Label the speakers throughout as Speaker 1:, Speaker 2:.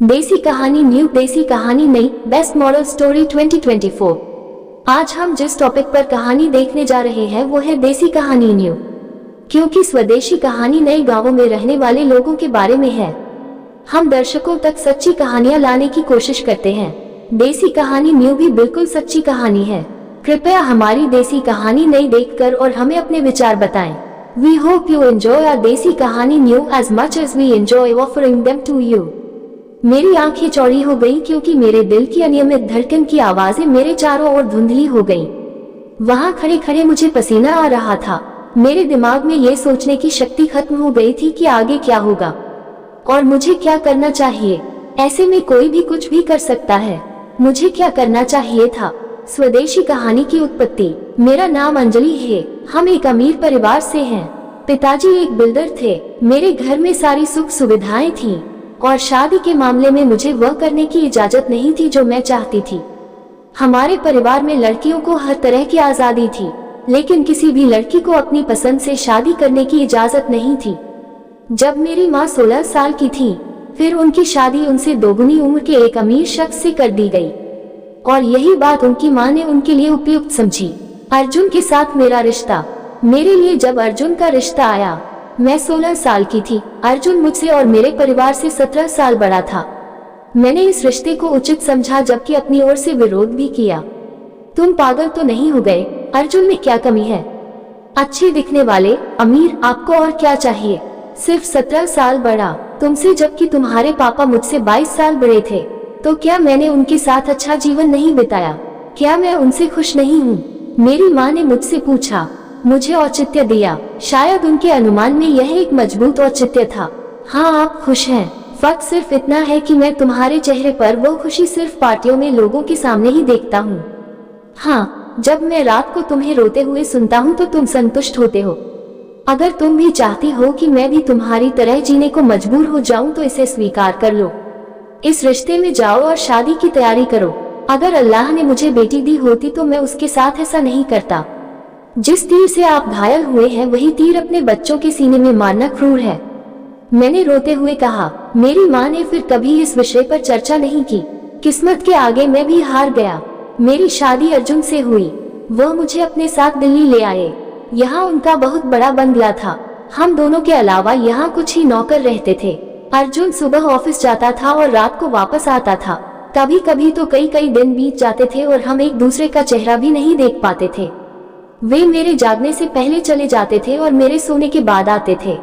Speaker 1: देसी कहानी न्यू, देसी कहानी नई, बेस्ट मॉरल स्टोरी 2024। आज हम जिस टॉपिक पर कहानी देखने जा रहे हैं वो है देसी कहानी न्यू, क्योंकि स्वदेशी कहानी नए गांवों में रहने वाले लोगों के बारे में है। हम दर्शकों तक सच्ची कहानियां लाने की कोशिश करते हैं। देसी कहानी न्यू भी बिल्कुल सच्ची कहानी है। कृपया हमारी देसी कहानी नई देखकर और हमें अपने विचार बताएं। We hope you enjoy our देसी कहानी new as much as we enjoy offering them to you। मेरी आंखें चौड़ी हो गईं क्योंकि मेरे दिल की अनियमित धड़कन की आवाजें मेरे चारों ओर धुंधली हो गईं। वहां खड़े खड़े मुझे पसीना आ रहा था। मेरे दिमाग में ये सोचने की शक्ति खत्म हो गई थी कि आगे क्या होगा और मुझे क्या करना चाहिए। ऐसे में कोई भी कुछ भी कर सकता है। मुझे क्या करना चाहिए था? स्वदेशी कहानी की उत्पत्ति। मेरा नाम अंजलि है। हम एक अमीर परिवार से हैं। पिताजी एक बिल्डर थे। मेरे घर में सारी सुख सुविधाएं थीं और शादी के मामले में मुझे वह करने की इजाजत नहीं थी जो मैं चाहती थी। हमारे परिवार में लड़कियों को हर तरह की आजादी थी, लेकिन किसी भी लड़की को अपनी पसंद से शादी करने की इजाजत नहीं थी। जब मेरी माँ 16 साल की थी, फिर उनकी शादी उनसे दोगुनी उम्र के एक अमीर शख्स से कर दी गई और यही बात उनकी माँ ने उनके लिए उपयुक्त समझी। अर्जुन के साथ मेरा रिश्ता। मेरे लिए जब अर्जुन का रिश्ता आया, मैं 16 साल की थी। अर्जुन मुझसे और मेरे परिवार से 17 साल बड़ा था। मैंने इस रिश्ते को उचित समझा, जबकि अपनी ओर से विरोध भी किया। तुम पागल तो नहीं हो गए? अर्जुन में क्या कमी है? अच्छे दिखने वाले, अमीर, आपको और क्या चाहिए? सिर्फ 17 साल बड़ा तुमसे, जबकि तुम्हारे पापा मुझसे 22 साल बड़े थे। तो क्या मैंने उनके साथ अच्छा जीवन नहीं बिताया? क्या मैं उनसे खुश नहीं हूँ? मेरी माँ ने मुझसे पूछा। मुझे औचित्य दिया। शायद उनके अनुमान में यह एक मजबूत औचित्य था। हाँ, आप खुश हैं। फर्क सिर्फ इतना है कि मैं तुम्हारे चेहरे पर वो खुशी सिर्फ पार्टियों में लोगों के सामने ही देखता हूँ। हाँ, जब मैं रात को तुम्हें रोते हुए सुनता हूँ तो तुम संतुष्ट होते हो। अगर तुम भी चाहती हो कि मैं भी तुम्हारी तरह जीने को मजबूर हो जाऊं तो इसे स्वीकार कर लो। इस रिश्ते में जाओ और शादी की तैयारी करो। अगर अल्लाह ने मुझे बेटी दी होती तो मैं उसके साथ ऐसा नहीं करता। जिस तीर से आप घायल हुए हैं वही तीर अपने बच्चों के सीने में मारना क्रूर है। मैंने रोते हुए कहा। मेरी माँ ने फिर कभी इस विषय पर चर्चा नहीं की। किस्मत के आगे मैं भी हार गया। मेरी शादी अर्जुन से हुई। वह मुझे अपने साथ दिल्ली ले आए। यहाँ उनका बहुत बड़ा बंगला था। हम दोनों के अलावा यहाँ कुछ ही नौकर रहते थे। अर्जुन सुबह ऑफिस जाता था और रात को वापस आता था। कभी कभी तो कई कई दिन बीत जाते थे और हम एक दूसरे का चेहरा भी नहीं देख पाते थे। वे मेरे जागने से पहले चले जाते थे और मेरे सोने के बाद आते थे।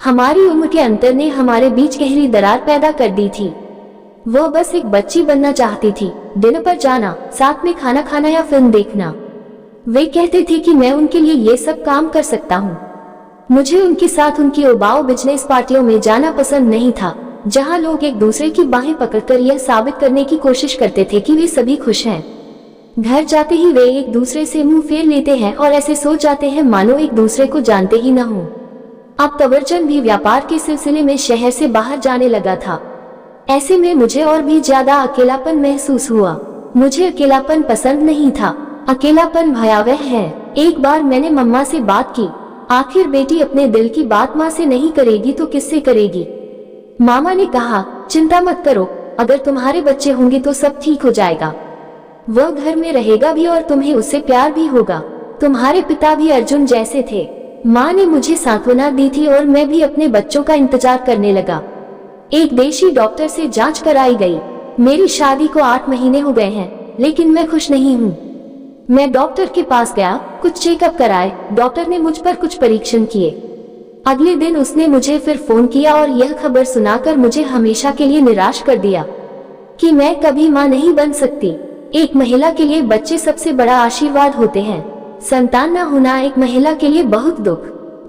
Speaker 1: हमारी उम्र के अंतर ने हमारे बीच गहरी दरार पैदा कर दी थी। वह बस एक बच्ची बनना चाहती थी। डिनर पर जाना, साथ में खाना खाना या फिल्म देखना। वे कहते थे कि मैं उनके लिए ये सब काम कर सकता हूँ। मुझे उनके साथ उनकी उबाऊ बिजनेस पार्टियों में जाना पसंद नहीं था, जहाँ लोग एक दूसरे की बाहें पकड़कर यह साबित करने की कोशिश करते थे कि वे सभी खुश हैं। घर जाते ही वे एक दूसरे से मुंह फेर लेते हैं और ऐसे सो जाते हैं मानो एक दूसरे को जानते ही न हो। अब तबरचन भी व्यापार के सिलसिले में शहर से बाहर जाने लगा था। ऐसे में मुझे और भी ज्यादा अकेलापन महसूस हुआ। मुझे अकेलापन पसंद नहीं था। अकेलापन भयावह है। एक बार मैंने मम्मा से बात की। आखिर बेटी अपने दिल की बात माँ से नहीं करेगी तो किससे करेगी? मामा ने कहा, चिंता मत करो, अगर तुम्हारे बच्चे होंगे तो सब ठीक हो जाएगा। वह घर में रहेगा भी और तुम्हें उससे प्यार भी होगा। तुम्हारे पिता भी अर्जुन जैसे थे। माँ ने मुझे सांत्वना दी थी और मैं भी अपने बच्चों का इंतजार करने लगा। एक देशी डॉक्टर से जांच कराई गई। मेरी शादी को 8 महीने हो गए हैं, लेकिन मैं खुश नहीं हूँ। मैं डॉक्टर के पास गया, कुछ चेकअप कराए। डॉक्टर ने मुझ पर कुछ परीक्षण किए। अगले दिन उसने मुझे फिर फोन किया और यह खबर सुनाकर मुझे हमेशा के लिए निराश कर दिया कि मैं कभी माँ नहीं बन सकती। एक महिला के लिए बच्चे सबसे बड़ा आशीर्वाद होते हैं। संतान न होना एक महिला के लिए बहुत दुख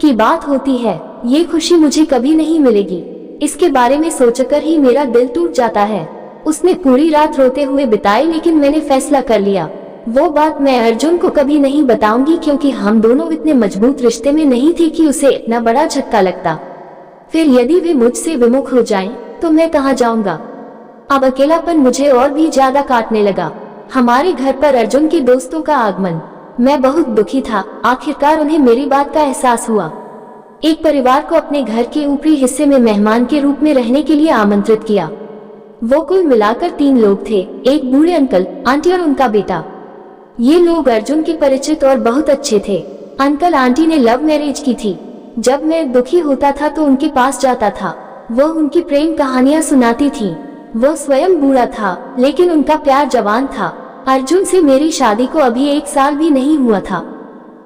Speaker 1: की बात होती है। ये खुशी मुझे कभी नहीं मिलेगी। इसके बारे में सोचकर ही मेरा दिल टूट जाता है। उसने पूरी रात रोते हुए बिताई, लेकिन मैंने फैसला कर लिया। वो बात मैं अर्जुन को कभी नहीं बताऊंगी, क्योंकि हम दोनों इतने मजबूत रिश्ते में नहीं थे कि उसे इतना बड़ा झटका लगता। फिर यदि वे मुझसे विमुख हो जाएं, तो मैं कहाँ जाऊंगा? अब अकेलापन मुझे और भी ज्यादा काटने लगा। हमारे घर पर अर्जुन के दोस्तों का आगमन। मैं बहुत दुखी था। आखिरकार उन्हें मेरी बात का एहसास हुआ। एक परिवार को अपने घर के ऊपरी हिस्से में मेहमान के रूप में रहने के लिए आमंत्रित किया। वो कुल मिलाकर 3 लोग थे, एक बूढ़े अंकल, आंटी और उनका बेटा। ये लोग अर्जुन के परिचित और बहुत अच्छे थे। अंकल आंटी ने लव मैरिज की थी। जब मैं दुखी होता था तो उनके पास जाता था, वो उनकी प्रेम कहानियां सुनाती थी। वो स्वयं बूढ़ा था लेकिन उनका प्यार जवान था। अर्जुन से मेरी शादी को अभी 1 साल भी नहीं हुआ था।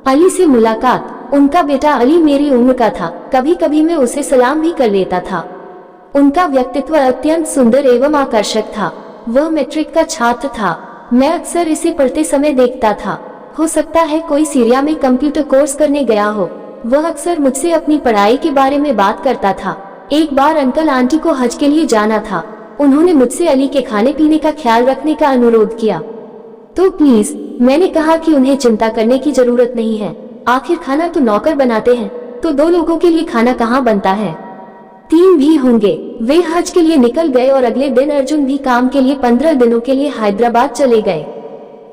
Speaker 1: अली से मुलाकात, उनका बेटा अली मेरी उम्र का था। कभी कभी मैं उसे सलाम भी कर लेता था। उनका व्यक्तित्व अत्यंत सुंदर एवं आकर्षक था। वह मैट्रिक का छात्र था। मैं अक्सर इसे पढ़ते समय देखता था। हो सकता है कोई सीरिया में कंप्यूटर कोर्स करने गया हो। वह अक्सर मुझसे अपनी पढ़ाई के बारे में बात करता था। एक बार अंकल आंटी को हज के लिए जाना था। उन्होंने मुझसे अली के खाने पीने का ख्याल रखने का अनुरोध किया। तो प्लीज, मैंने कहा कि उन्हें चिंता करने की जरूरत नहीं है, आखिर खाना तो नौकर बनाते हैं, तो 2 लोगों के लिए खाना कहाँ बनता है, 3 भी होंगे। वे हज के लिए निकल गए और अगले दिन अर्जुन भी काम के लिए 15 दिनों के लिए हैदराबाद चले गए।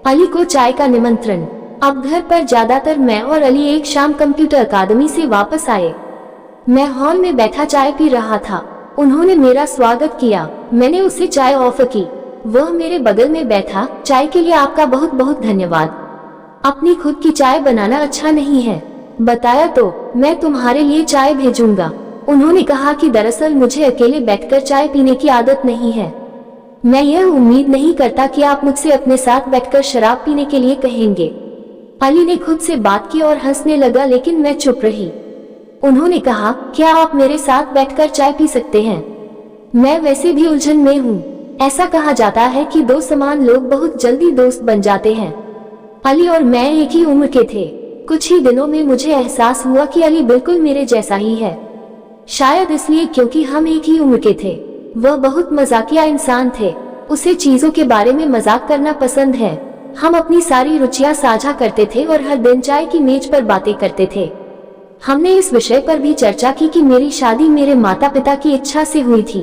Speaker 1: अली को चाय का निमंत्रण। अब घर पर ज्यादातर मैं और अली एक शाम कंप्यूटर अकादमी से वापस आए। मैं हॉल में बैठा चाय पी रहा था। उन्होंने मेरा स्वागत किया। मैंने उसे चाय ऑफर की। वह मेरे बगल में बैठा। चाय के लिए आपका बहुत बहुत धन्यवाद। अपनी खुद की चाय बनाना अच्छा नहीं है, बताया तो मैं तुम्हारे लिए चाय भेजूंगा। उन्होंने कहा कि दरअसल मुझे अकेले बैठकर चाय पीने की आदत नहीं है। मैं यह उम्मीद नहीं करता कि आप मुझसे अपने साथ बैठकर शराब पीने के लिए कहेंगे। अली ने खुद से बात की और हंसने लगा, लेकिन मैं चुप रही। उन्होंने कहा, क्या आप मेरे साथ बैठकर चाय पी सकते हैं? मैं वैसे भी उलझन में हूँ। ऐसा कहा जाता है कि 2 समान लोग बहुत जल्दी दोस्त बन जाते हैं। अली और मैं एक ही उम्र के थे। कुछ ही दिनों में मुझे एहसास हुआ कि अली बिल्कुल मेरे जैसा ही है। शायद इसलिए क्योंकि हम एक ही उम्र के थे। वह बहुत मजाकिया इंसान थे। उसे चीजों के बारे में मजाक करना पसंद है। हम अपनी सारी रुचियां साझा करते थे और हर दिन चाय की मेज पर बातें करते थे। हमने इस विषय पर भी चर्चा की कि मेरी शादी मेरे माता पिता की इच्छा से हुई थी।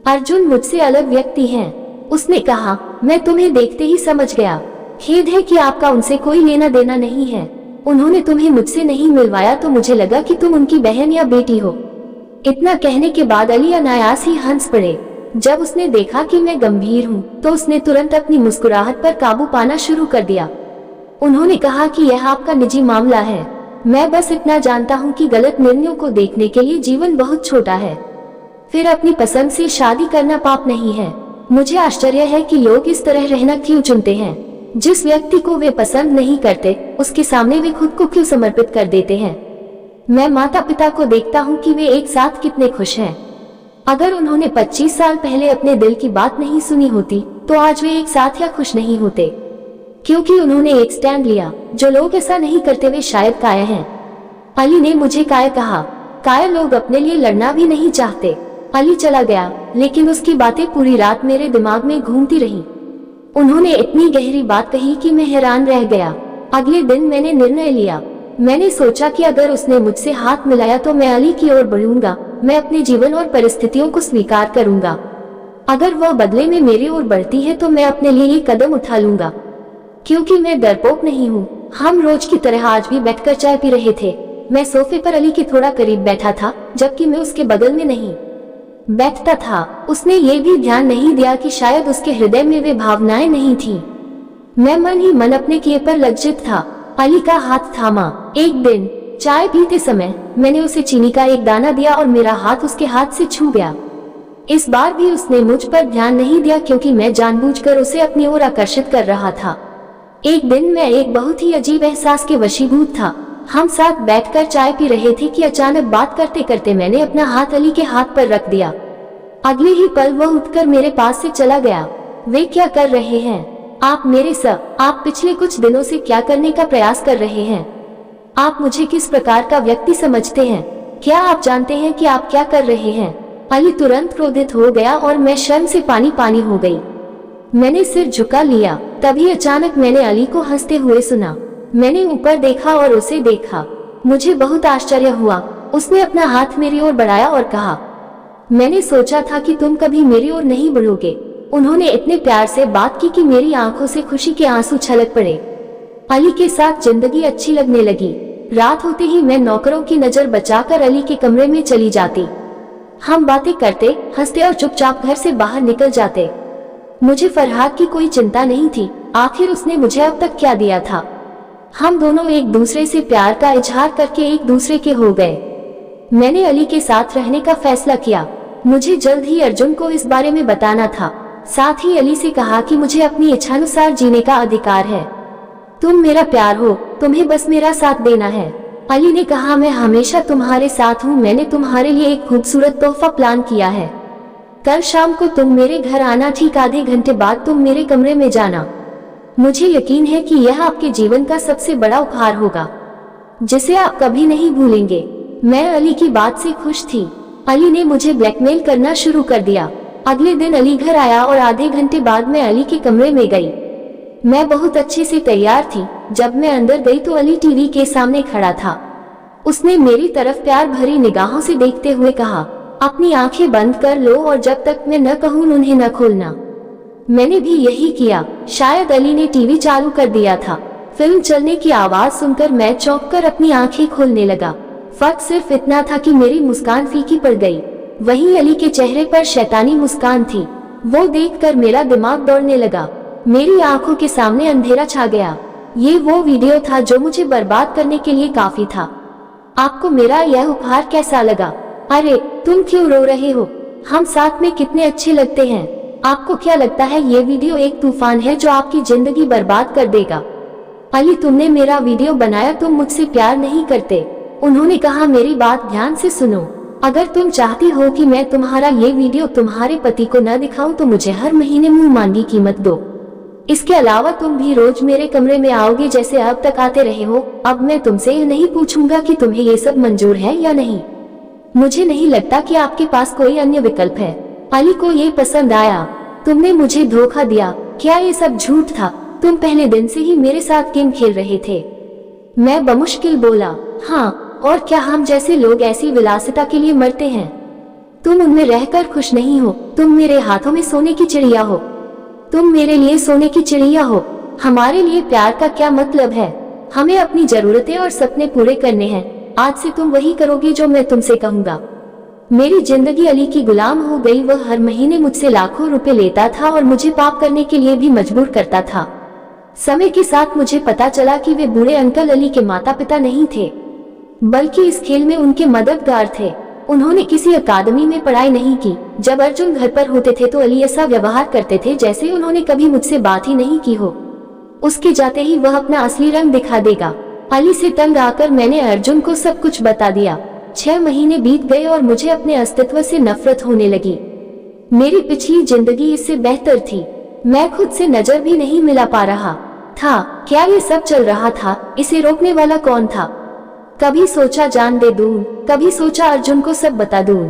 Speaker 1: अर्जुन मुझसे अलग व्यक्ति हैं। उसने कहा, मैं तुम्हें देखते ही समझ गया। खेद है कि आपका उनसे कोई लेना देना नहीं है। उन्होंने तुम्हें मुझसे नहीं मिलवाया तो मुझे लगा कि तुम उनकी बहन या बेटी हो। इतना कहने के बाद अली अनायास ही हंस पड़े। जब उसने देखा कि मैं गंभीर हूँ तो उसने तुरंत अपनी मुस्कुराहट पर काबू पाना शुरू कर दिया। उन्होंने कहा कि यह आपका निजी मामला है। मैं बस इतना जानता हूँ कि गलत निर्णयों को देखने के लिए जीवन बहुत छोटा है। फिर अपनी पसंद से शादी करना पाप नहीं है। मुझे आश्चर्य है कि लोग इस तरह रहना क्यों चुनते हैं। जिस व्यक्ति को वे पसंद नहीं करते उसके सामने वे खुद को क्यों समर्पित कर देते हैं। मैं माता पिता को देखता हूँ कि वे एक साथ कितने खुश हैं। अगर उन्होंने 25 साल पहले अपने दिल की बात नहीं सुनी होती तो आज वे एक साथ या खुश नहीं होते, क्योंकि उन्होंने एक स्टैंड लिया। जो लोग ऐसा नहीं करते वे शायद कायर हैं। अली ने मुझे कायर कहा। कायर लोग अपने लिए लड़ना भी नहीं चाहते। अली चला गया, लेकिन उसकी बातें पूरी रात मेरे दिमाग में घूमती रहीं। उन्होंने इतनी गहरी बात कही कि मैं हैरान रह गया। अगले दिन मैंने निर्णय लिया। मैंने सोचा कि अगर उसने मुझसे हाथ मिलाया तो मैं अली की ओर बढ़ूंगा। मैं अपने जीवन और परिस्थितियों को स्वीकार करूंगा। अगर वह बदले में मेरी ओर बढ़ती है तो मैं अपने लिए ये कदम उठा लूंगा, क्योंकि मैं डरपोक नहीं हूँ। हम रोज की तरह आज भी बैठकर चाय पी रहे थे। मैं सोफे पर अली के थोड़ा करीब बैठा था, जबकि मैं उसके बगल में नहीं बैठता था। उसने ये भी ध्यान नहीं दिया कि शायद उसके हृदय में वे भावनाएं नहीं थीं। मैं मन ही मन अपने किए पर लज्जित था। अली का हाथ थामा। एक दिन चाय पीते समय मैंने उसे चीनी का एक दाना दिया और मेरा हाथ उसके हाथ से छू गया। इस बार भी उसने मुझ पर ध्यान नहीं दिया, क्योंकि मैं जानबूझकर उसे अपनी ओर आकर्षित कर रहा था। एक दिन मैं एक बहुत ही अजीब एहसास के वशीभूत था। हम साथ बैठकर चाय पी रहे थे कि अचानक बात करते करते मैंने अपना हाथ अली के हाथ पर रख दिया। अगले ही पल वह उठकर मेरे पास से चला गया। वे क्या कर रहे हैं? आप पिछले कुछ दिनों से क्या करने का प्रयास कर रहे हैं? आप मुझे किस प्रकार का व्यक्ति समझते हैं? क्या आप जानते हैं कि आप क्या कर रहे हैं? अली तुरंत क्रोधित हो गया और मैं शर्म से पानी पानी हो गई। मैंने सिर झुका लिया। तभी अचानक मैंने अली को हंसते हुए सुना। मैंने ऊपर देखा और उसे देखा। मुझे बहुत आश्चर्य हुआ। उसने अपना हाथ मेरी ओर बढ़ाया और कहा, मैंने सोचा था कि तुम कभी मेरी ओर नहीं बढ़ोगे। उन्होंने इतने प्यार से बात की कि मेरी आंखों से खुशी के आंसू छलक पड़े। अली के साथ जिंदगी अच्छी लगने लगी। रात होते ही मैं नौकरों की नजर बचाकर अली के कमरे में चली जाती। हम बातें करते, हंसते और चुपचाप घर से बाहर निकल जाते। मुझे फरहाद की कोई चिंता नहीं थी, आखिर उसने मुझे अब तक क्या दिया था। हम दोनों एक दूसरे से प्यार का इजहार करके एक दूसरे के हो गए। मैंने अली के साथ रहने का फैसला किया। मुझे जल्द ही अर्जुन को इस बारे में बताना था। साथ ही अली से कहा कि मुझे अपनी इच्छानुसार जीने का अधिकार है। तुम मेरा प्यार हो, तुम्हें बस मेरा साथ देना है। अली ने कहा, मैं हमेशा तुम्हारे साथ हूँ। मैंने तुम्हारे लिए एक खूबसूरत तोहफा प्लान किया है। कल शाम को तुम मेरे घर आना, ठीक आधे घंटे बाद तुम मेरे कमरे में जाना। मुझे यकीन है कि यह आपके जीवन का सबसे बड़ा उपहार होगा, जिसे आप कभी नहीं भूलेंगे। मैं अली की बात से खुश थी। अली ने मुझे ब्लैकमेल करना शुरू कर दिया। अगले दिन अली घर आया और आधे घंटे बाद मैं अली के कमरे में गई। मैं बहुत अच्छे से तैयार थी। जब मैं अंदर गई तो अली टीवी के सामने खड़ा था। उसने मेरी तरफ प्यार भरी निगाहों से देखते हुए कहा, अपनी आंखें बंद कर लो और जब तक मैं न कहूँ उन्हें न खोलना। मैंने भी यही किया। शायद अली ने टीवी चालू कर दिया था। फिल्म चलने की आवाज सुनकर मैं चौंक कर अपनी आंखें खोलने लगा। फर्क सिर्फ इतना था कि मेरी मुस्कान फीकी पड़ गई। वहीं अली के चेहरे पर शैतानी मुस्कान थी। वो देखकर मेरा दिमाग दौड़ने लगा। मेरी आंखों के सामने अंधेरा छा गया। ये वो वीडियो था जो मुझे बर्बाद करने के लिए काफी था। आपको मेरा यह उपहार कैसा लगा? अरे तुम क्यों रो रहे हो? हम साथ में कितने अच्छे लगते हैं। आपको क्या लगता है ये वीडियो एक तूफान है जो आपकी जिंदगी बर्बाद कर देगा? अली, तुमने मेरा वीडियो बनाया, तुम मुझसे प्यार नहीं करते। उन्होंने कहा, मेरी बात ध्यान से सुनो। अगर तुम चाहती हो कि मैं तुम्हारा ये वीडियो तुम्हारे पति को न दिखाऊं तो मुझे हर महीने मुंह मांगी कीमत दो। इसके अलावा तुम भी रोज मेरे कमरे में आओगे जैसे अब तक आते रहे हो। अब मैं तुमसे यह नहीं पूछूंगा कि तुम्हें ये सब मंजूर है या नहीं। मुझे नहीं लगता कि आपके पास कोई अन्य विकल्प है। अली को ये पसंद आया। तुमने मुझे धोखा दिया। क्या ये सब झूठ था? तुम पहले दिन से ही मेरे साथ गेम खेल रहे थे। मैं बमुश्किल बोला, हाँ, और क्या हम जैसे लोग ऐसी विलासिता के लिए मरते हैं? तुम उनमें रहकर खुश नहीं हो। तुम मेरे हाथों में सोने की चिड़िया हो। तुम मेरे लिए सोने की चिड़िया हो। हमारे लिए प्यार का क्या मतलब है? हमें अपनी जरूरतें और सपने पूरे करने हैं। आज से तुम वही करोगी जो मैं तुमसे कहूँगा। मेरी जिंदगी अली की गुलाम हो गई। वह हर महीने मुझसे लाखों रुपए लेता था और मुझे पाप करने के लिए भी मजबूर करता था। समय के साथ मुझे पता चला कि वे बूढ़े अंकल अली के माता पिता नहीं थे, बल्कि इस खेल में उनके मददगार थे। उन्होंने किसी अकादमी में पढ़ाई नहीं की। जब अर्जुन घर पर होते थे तो अली ऐसा व्यवहार करते थे जैसे उन्होंने कभी मुझसे बात ही नहीं की हो। उसके जाते ही वह अपना असली रंग दिखा देगा। अली से तंग आकर मैंने अर्जुन को सब कुछ बता दिया। 6 महीने बीत गए और मुझे अपने अस्तित्व से नफरत होने लगी। मेरी पिछली जिंदगी इससे बेहतर थी। मैं खुद से नजर भी नहीं मिला पा रहा था। क्या ये सब चल रहा था? इसे रोकने वाला कौन था? कभी सोचा जान दे दूं, कभी सोचा अर्जुन को सब बता दूं।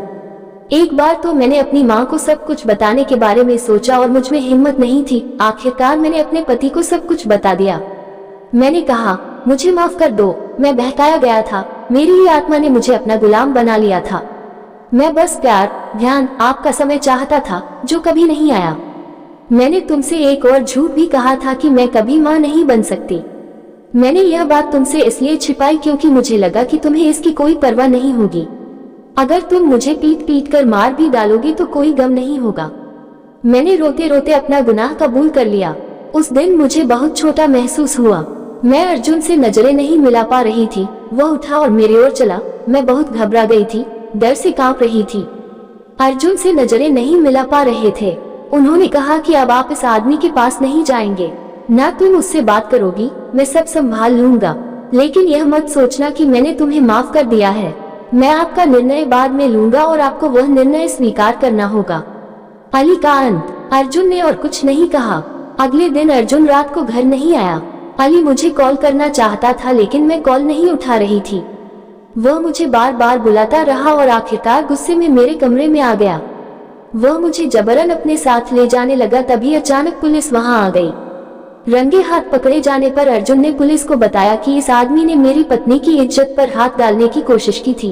Speaker 1: एक बार तो मैंने अपनी माँ को सब कुछ बताने के बारे में सोचा और मुझ में हिम्मत नहीं थी। आखिरकार मैंने अपने पति को सब कुछ बता दिया। मैंने कहा, मुझे माफ कर दो, मैं बहकाया गया था। मेरी ही आत्मा ने मुझे अपना गुलाम बना लिया था। मैं बस प्यार, ध्यान, आपका समय चाहता था जो कभी नहीं आया। मैंने तुमसे एक और झूठ भी कहा था कि मैं कभी माँ नहीं बन सकती। मैंने यह बात तुमसे इसलिए छिपाई क्योंकि मुझे लगा कि तुम्हें इसकी कोई परवाह नहीं होगी। अगर तुम मुझे पीट पीट कर मार भी डालोगी तो कोई गम नहीं होगा। मैंने रोते रोते अपना गुनाह कबूल कर लिया। उस दिन मुझे बहुत छोटा महसूस हुआ। मैं अर्जुन से नजरें नहीं मिला पा रही थी। वह उठा और मेरी ओर चला। मैं बहुत घबरा गई थी, डर से कांप रही थी। अर्जुन से नजरें नहीं मिला पा रहे थे। उन्होंने कहा कि अब आप इस आदमी के पास नहीं जाएंगे, ना तुम उससे बात करोगी, मैं सब संभाल लूंगा। लेकिन यह मत सोचना कि मैंने तुम्हें माफ कर दिया है। मैं आपका निर्णय बाद में लूंगा और आपको वह निर्णय स्वीकार करना होगा। अली का अंत। अर्जुन ने और कुछ नहीं कहा। अगले दिन अर्जुन रात को घर नहीं आया। अली मुझे कॉल करना चाहता था लेकिन मैं कॉल नहीं उठा रही थी। वह मुझे बार बार बुलाता रहा और आखिरकार गुस्से में मेरे कमरे में आ गया। वह मुझे जबरन अपने साथ ले जाने लगा। तभी अचानक पुलिस वहां आ गई। रंगे हाथ पकड़े जाने पर अर्जुन ने पुलिस को बताया कि इस आदमी ने मेरी पत्नी की इज्जत पर हाथ डालने की कोशिश की थी।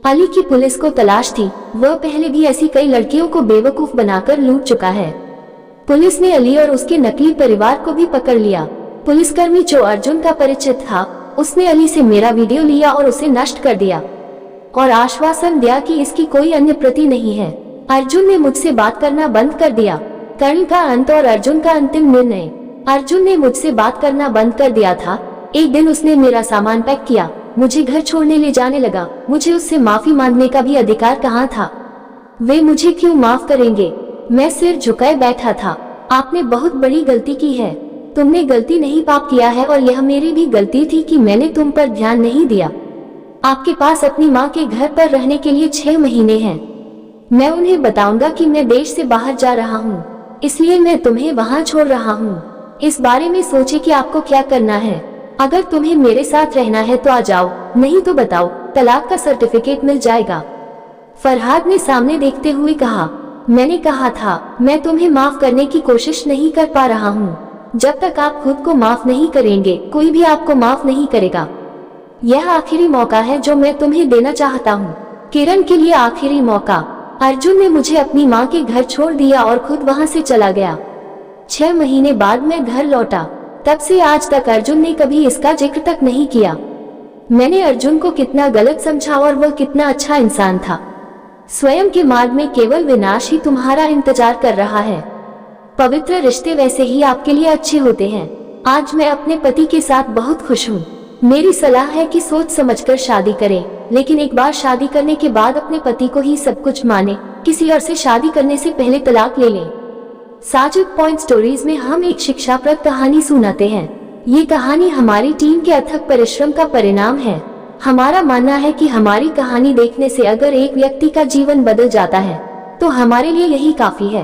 Speaker 1: अली की पुलिस को तलाश थी। वह पहले भी ऐसी कई लड़कियों को बेवकूफ बनाकर लूट चुका है। पुलिस ने अली और उसके नकली परिवार को भी पकड़ लिया। पुलिसकर्मी जो अर्जुन का परिचित था, उसने अली से मेरा वीडियो लिया और उसे नष्ट कर दिया और आश्वासन दिया कि इसकी कोई अन्य प्रति नहीं है। अर्जुन ने मुझसे बात करना बंद कर दिया। कर्ण का अंत और अर्जुन का अंतिम निर्णय। अर्जुन ने मुझसे बात करना बंद कर दिया था। एक दिन उसने मेरा सामान पैक किया, मुझे घर छोड़ने ले जाने लगा। मुझे उससे माफी मांगने का भी अधिकार कहाँ था? वे मुझे क्यों माफ करेंगे? मैं सिर झुकाए बैठा था। आपने बहुत बड़ी गलती की है। तुमने गलती नहीं पाप किया है और यह मेरी भी गलती थी कि मैंने तुम पर ध्यान नहीं दिया। आपके पास अपनी माँ के घर पर रहने के लिए 6 महीने हैं। मैं उन्हें बताऊंगा कि मैं देश से बाहर जा रहा हूँ, इसलिए मैं तुम्हें वहाँ छोड़ रहा हूँ। इस बारे में सोचे कि आपको क्या करना है। अगर तुम्हें मेरे साथ रहना है तो आ जाओ, नहीं तो बताओ, तलाक का सर्टिफिकेट मिल जाएगा। फरहाद ने सामने देखते हुए कहा, मैंने कहा था मैं तुम्हें माफ करने की कोशिश नहीं कर पा रहा हूँ। जब तक आप खुद को माफ नहीं करेंगे, कोई भी आपको माफ नहीं करेगा। यह आखिरी मौका है जो मैं तुम्हें देना चाहता हूँ। किरण के लिए आखिरी मौका। अर्जुन ने मुझे अपनी माँ के घर छोड़ दिया और खुद वहाँ से चला गया। 6 महीने बाद मैं घर लौटा। तब से आज तक अर्जुन ने कभी इसका जिक्र तक नहीं किया। मैंने अर्जुन को कितना गलत समझा और वह कितना अच्छा इंसान था। स्वयं के मार्ग में केवल विनाश ही तुम्हारा इंतजार कर रहा है। पवित्र रिश्ते वैसे ही आपके लिए अच्छे होते हैं। आज मैं अपने पति के साथ बहुत खुश हूँ। मेरी सलाह है कि सोच समझकर शादी करें, लेकिन एक बार शादी करने के बाद अपने पति को ही सब कुछ माने। किसी और से शादी करने से पहले तलाक ले लें। साजिद पॉइंट स्टोरीज में हम एक शिक्षाप्रद कहानी सुनाते हैं। ये कहानी हमारी टीम के अथक परिश्रम का परिणाम है। हमारा मानना है कि हमारी कहानी देखने से अगर एक व्यक्ति का जीवन बदल जाता है तो हमारे लिए यही काफी है।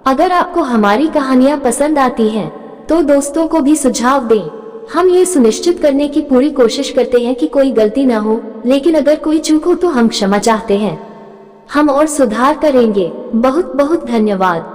Speaker 1: अगर आपको हमारी कहानियाँ पसंद आती हैं, तो दोस्तों को भी सुझाव दें। हम ये सुनिश्चित करने की पूरी कोशिश करते हैं कि कोई गलती ना हो, लेकिन अगर कोई चूक हो तो हम क्षमा चाहते हैं। हम और सुधार करेंगे। बहुत बहुत धन्यवाद।